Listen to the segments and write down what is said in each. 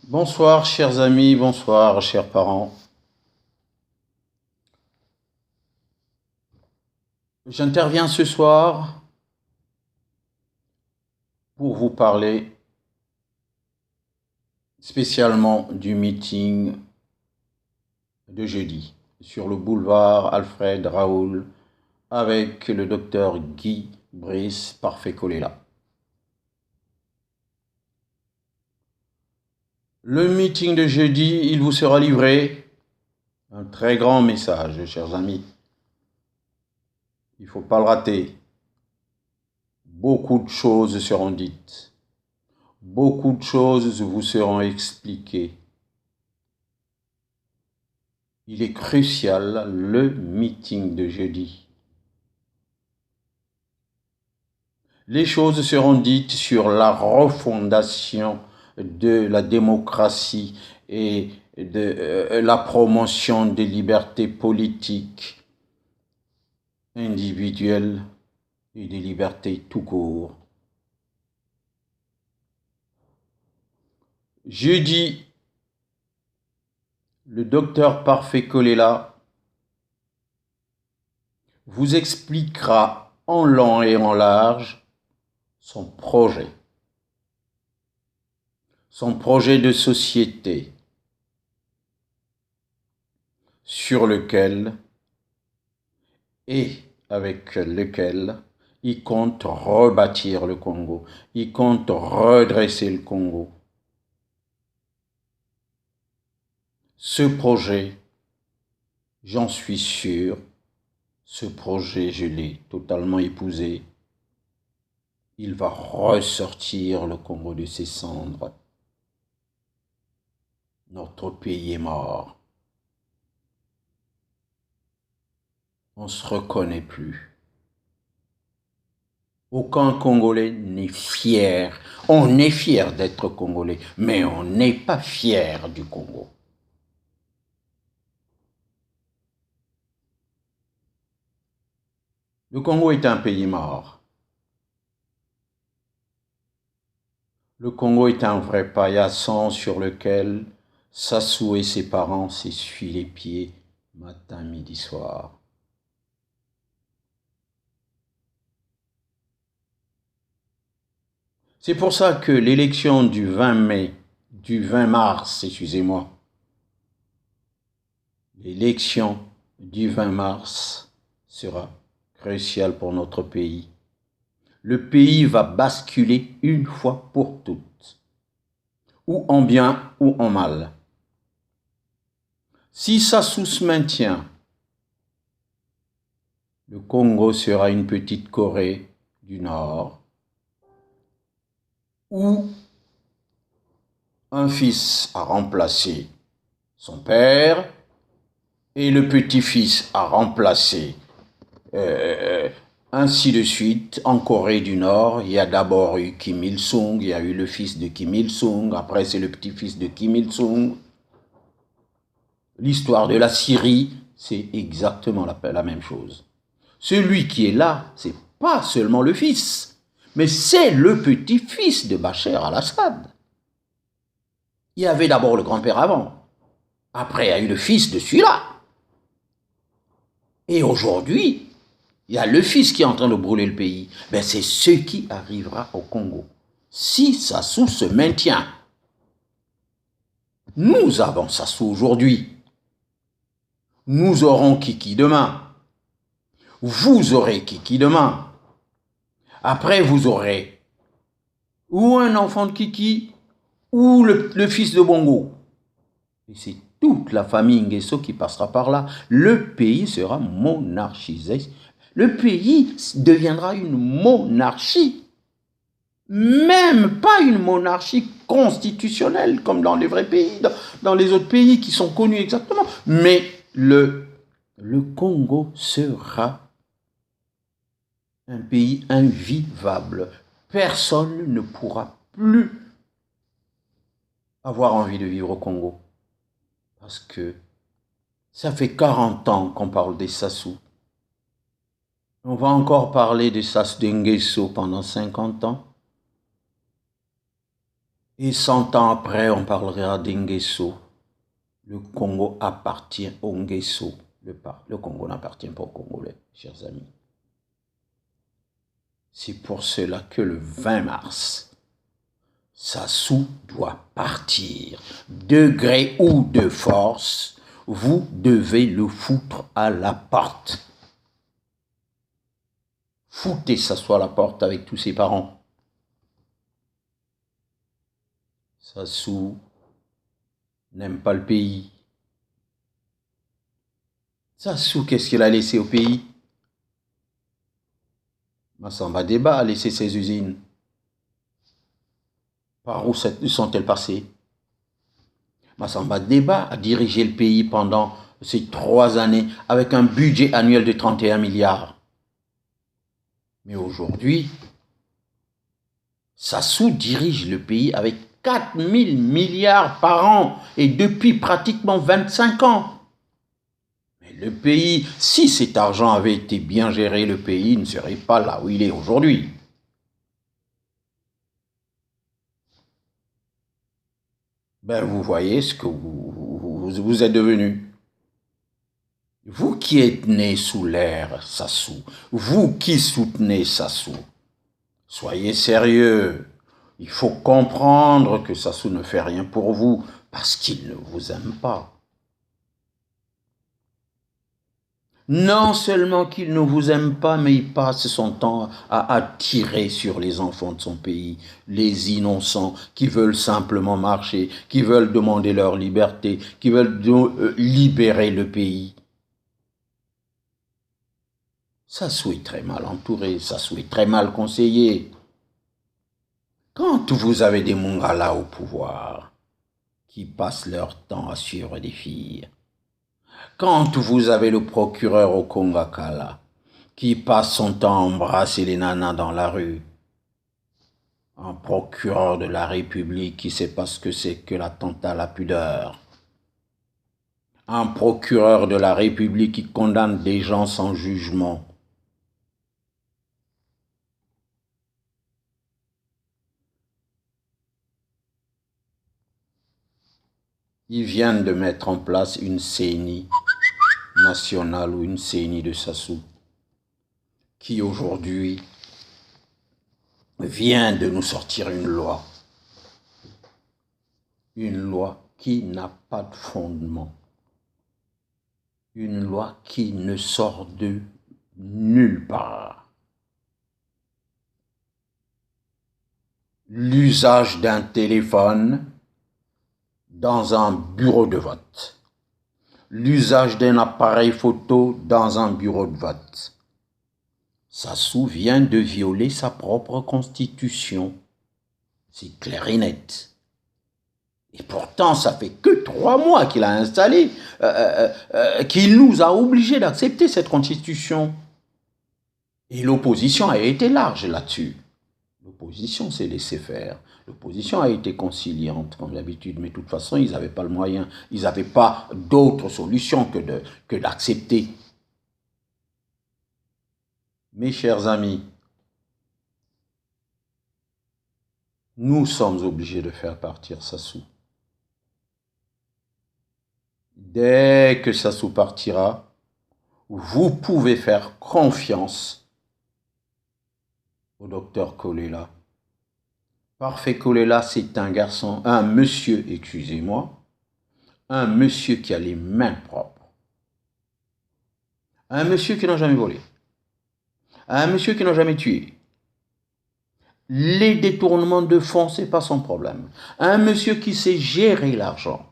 Bonsoir chers amis, bonsoir chers parents. J'interviens ce soir pour vous parler spécialement du meeting de jeudi sur le boulevard Alfred Raoul avec le docteur Guy Brice Parfait-Colella. Le meeting de jeudi, il vous sera livré un très grand message, chers amis. Il ne faut pas le rater. Beaucoup de choses seront dites. Beaucoup de choses vous seront expliquées. Il est crucial, le meeting de jeudi. Les choses seront dites sur la refondation de la démocratie et de la promotion des libertés politiques individuelles et des libertés tout court. Jeudi, le docteur Parfait-Colella vous expliquera en long et en large son projet de société sur lequel et avec lequel il compte rebâtir le Congo, il compte redresser le Congo. Ce projet, j'en suis sûr, ce projet, je l'ai totalement épousé. Il va ressortir le Congo de ses cendres. Notre pays est mort. On ne se reconnaît plus. Aucun Congolais n'est fier. On est fier d'être Congolais, mais on n'est pas fier du Congo. Le Congo est un pays mort. Le Congo est un vrai paillasson sur lequel Sassou et ses parents s'essuient les pieds matin, midi, soir. C'est pour ça que l'élection du 20 mars, l'élection du 20 mars sera cruciale pour notre pays. Le pays va basculer une fois pour toutes, ou en bien ou en mal. Si Sassou se maintient, le Congo sera une petite Corée du Nord, où un fils a remplacé son père et le petit-fils a remplacé ainsi de suite. En Corée du Nord, il y a d'abord eu Kim Il-sung, il y a eu le fils de Kim Il-sung, après c'est le petit-fils de Kim Il-sung. L'histoire de la Syrie, c'est exactement la même chose. Celui qui est là, c'est pas seulement le fils, mais c'est le petit-fils de Bachar al-Assad. Il y avait d'abord le grand-père avant. Après, il y a eu le fils de celui-là. Et aujourd'hui, il y a le fils qui est en train de brûler le pays. Ben, c'est ce qui arrivera au Congo. Si Sassou se maintient. Nous avons Sassou aujourd'hui. Nous aurons Kiki demain. Vous aurez Kiki demain. Après, vous aurez ou un enfant de Kiki ou le fils de Bongo. Et c'est toute la famille Nguesso qui passera par là. Le pays sera monarchisé. Le pays deviendra une monarchie. Même pas une monarchie constitutionnelle comme dans les vrais pays, dans les autres pays qui sont connus exactement. Mais le Congo sera un pays invivable. Personne ne pourra plus avoir envie de vivre au Congo. Parce que ça fait 40 ans qu'on parle des Sassou. On va encore parler des Sassou Nguesso pendant 50 ans. Et 100 ans après, on parlera d'Ngeso. Le Congo appartient au Ngeso. Le Congo n'appartient pas aux Congolais, chers amis. C'est pour cela que le 20 mars, Sassou doit partir. De gré ou de force, vous devez le foutre à la porte. Foutez Sassou à la porte avec tous ses parents. Sassou n'aime pas le pays. Sassou, qu'est-ce qu'il a laissé au pays? Massamba Deba a laissé ses usines. Par où sont-elles passées? Massamba Deba a dirigé le pays pendant ces 3 années avec un budget annuel de 31 milliards. Mais aujourd'hui, Sassou dirige le pays avec 4 000 milliards par an et depuis pratiquement 25 ans. Mais le pays, si cet argent avait été bien géré, le pays ne serait pas là où il est aujourd'hui. Ben, vous voyez ce que vous êtes devenu. Vous qui êtes né sous l'ère Sassou, vous qui soutenez Sassou, soyez sérieux. Il faut comprendre que Sassou ne fait rien pour vous parce qu'il ne vous aime pas. Non seulement qu'il ne vous aime pas, mais il passe son temps à tirer sur les enfants de son pays, les innocents qui veulent simplement marcher, qui veulent demander leur liberté, qui veulent libérer le pays. Sassou est très mal entouré, Sassou est très mal conseillé. Quand vous avez des Mongala au pouvoir, qui passent leur temps à suivre des filles, quand vous avez le procureur au Kongakala, qui passe son temps à embrasser les nanas dans la rue, un procureur de la République qui ne sait pas ce que c'est que l'attentat à la pudeur, un procureur de la République qui condamne des gens sans jugement, ils viennent de mettre en place une CENI nationale ou une CENI de Sassou, qui aujourd'hui vient de nous sortir une loi qui n'a pas de fondement, une loi qui ne sort de nulle part. L'usage d'un téléphone dans un bureau de vote. L'usage d'un appareil photo dans un bureau de vote. Sassou vient de violer sa propre constitution. C'est clair et net. Et pourtant, ça fait que 3 mois qu'il a installé, qu'il nous a obligés d'accepter cette constitution. Et l'opposition a été large là-dessus. L'opposition s'est laissée faire. L'opposition a été conciliante, comme d'habitude, mais de toute façon, ils n'avaient pas le moyen. Ils n'avaient pas d'autre solution que d'accepter. Mes chers amis, nous sommes obligés de faire partir Sassou. Dès que Sassou partira, vous pouvez faire confiance au docteur Kolela. Parfait Kolela, c'est un garçon, un monsieur, excusez-moi, un monsieur qui a les mains propres. Un monsieur qui n'a jamais volé. Un monsieur qui n'a jamais tué. Les détournements de fonds, ce n'est pas son problème. Un monsieur qui sait gérer l'argent.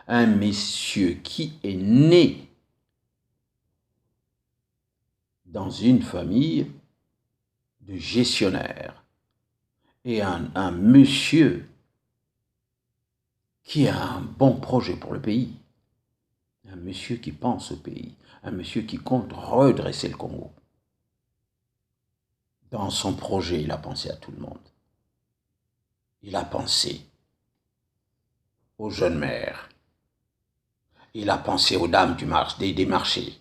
Un monsieur qui est né dans une famille de gestionnaires. Et un monsieur qui a un bon projet pour le pays. Un monsieur qui pense au pays. Un monsieur qui compte redresser le Congo. Dans son projet, il a pensé à tout le monde. Il a pensé aux jeunes mères. Il a pensé aux dames des marchés.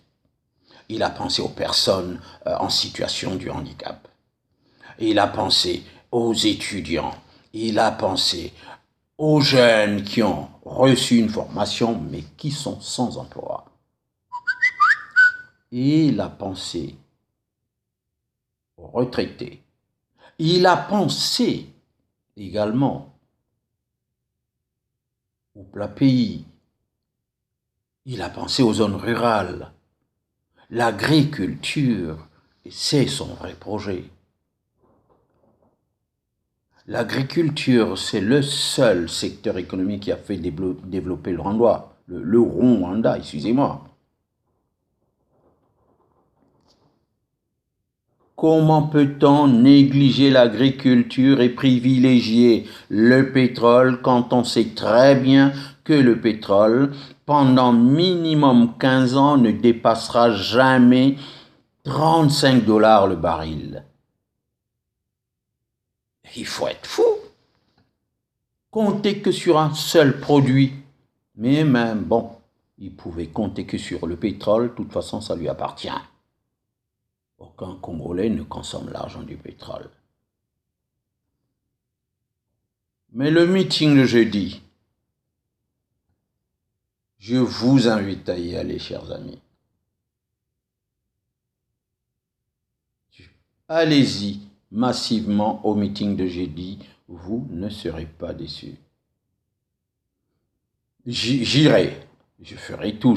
Il a pensé aux personnes en situation de handicap. Il a pensé aux étudiants. Il a pensé aux jeunes qui ont reçu une formation mais qui sont sans emploi. Il a pensé aux retraités. Il a pensé également au plat pays. Il a pensé aux zones rurales. L'agriculture, c'est son vrai projet. L'agriculture, c'est le seul secteur économique qui a fait développer le Rwanda. Le Rwanda, excusez-moi. Comment peut-on négliger l'agriculture et privilégier le pétrole quand on sait très bien que le pétrole, pendant minimum 15 ans, ne dépassera jamais 35 $ le baril? Il faut être fou. Compter que sur un seul produit. Mais même, bon, il pouvait compter que sur le pétrole, de toute façon, ça lui appartient. Aucun Congolais ne consomme l'argent du pétrole. Mais le meeting de jeudi, je vous invite à y aller, chers amis. Allez-y massivement au meeting de jeudi, vous ne serez pas déçus. J'irai, je ferai tout,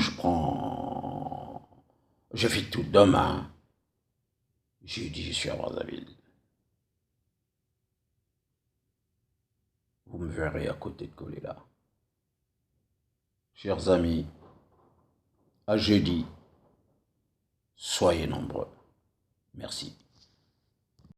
je fais tout demain. Jeudi, je suis à Brazzaville. Vous me verrez à côté de Kolela. Chers amis, à jeudi, soyez nombreux. Merci.